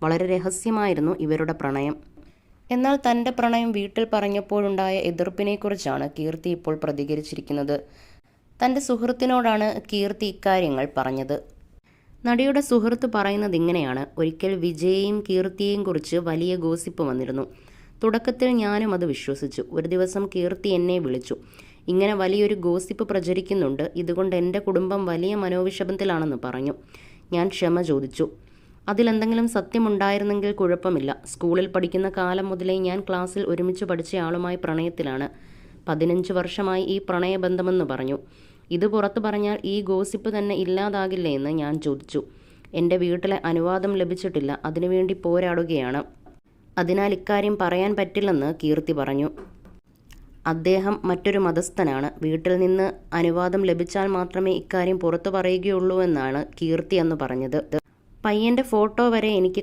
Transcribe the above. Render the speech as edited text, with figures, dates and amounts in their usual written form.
വളരെ രഹസ്യമായിരുന്നു ഇവരുടെ പ്രണയം. എന്നാൽ തൻ്റെ പ്രണയം വീട്ടിൽ പറഞ്ഞപ്പോഴുണ്ടായ എതിർപ്പിനെക്കുറിച്ചാണ് കീർത്തി ഇപ്പോൾ പ്രതികരിച്ചിരിക്കുന്നത്. തൻ്റെ സുഹൃത്തിനോടാണ് കീർത്തി ഇക്കാര്യങ്ങൾ പറഞ്ഞത്. നടിയുടെ സുഹൃത്ത് പറയുന്നത് ഇങ്ങനെയാണ്: ഒരിക്കൽ വിജയെയും കീർത്തിയെയും കുറിച്ച് വലിയ ഗോസിപ്പ് വന്നിരുന്നു. തുടക്കത്തിൽ ഞാനും അത് വിശ്വസിച്ചു. ഒരു ദിവസം കീർത്തി എന്നെ വിളിച്ചു. ഇങ്ങനെ വലിയൊരു ഗോസിപ്പ് പ്രചരിക്കുന്നുണ്ട്, ഇതുകൊണ്ട് എൻ്റെ കുടുംബം വലിയ മനോവിഷമത്തിലാണെന്ന് പറഞ്ഞു. ഞാൻ ക്ഷമ ചോദിച്ചു. അതിലെന്തെങ്കിലും സത്യമുണ്ടായിരുന്നെങ്കിൽ കുഴപ്പമില്ല. സ്കൂളിൽ പഠിക്കുന്ന കാലം മുതലേ ഞാൻ ക്ലാസ്സിൽ ഒരുമിച്ച് പഠിച്ചയാളുമായി പ്രണയത്തിലാണ്. 15 വർഷമായി ഈ പ്രണയബന്ധമെന്ന് പറഞ്ഞു. ഇത് പുറത്തു പറഞ്ഞാൽ ഈ ഗോസിപ്പ് തന്നെ ഇല്ലാതാകില്ലേ എന്ന് ഞാൻ ചോദിച്ചു. എൻ്റെ വീട്ടിലെ അനുവാദം ലഭിച്ചിട്ടില്ല, അതിനുവേണ്ടി പോരാടുകയാണ്. അതിനാൽ ഇക്കാര്യം പറയാൻ പറ്റില്ലെന്ന് കീർത്തി പറഞ്ഞു. അദ്ദേഹം മറ്റൊരു മതസ്ഥനാണ്. വീട്ടിൽ നിന്ന് അനുവാദം ലഭിച്ചാൽ മാത്രമേ ഇക്കാര്യം പുറത്തു പറയുകയുള്ളൂ എന്നാണ് കീർത്തി അന്ന് പറഞ്ഞത്. പയ്യൻ്റെ ഫോട്ടോ വരെ എനിക്ക്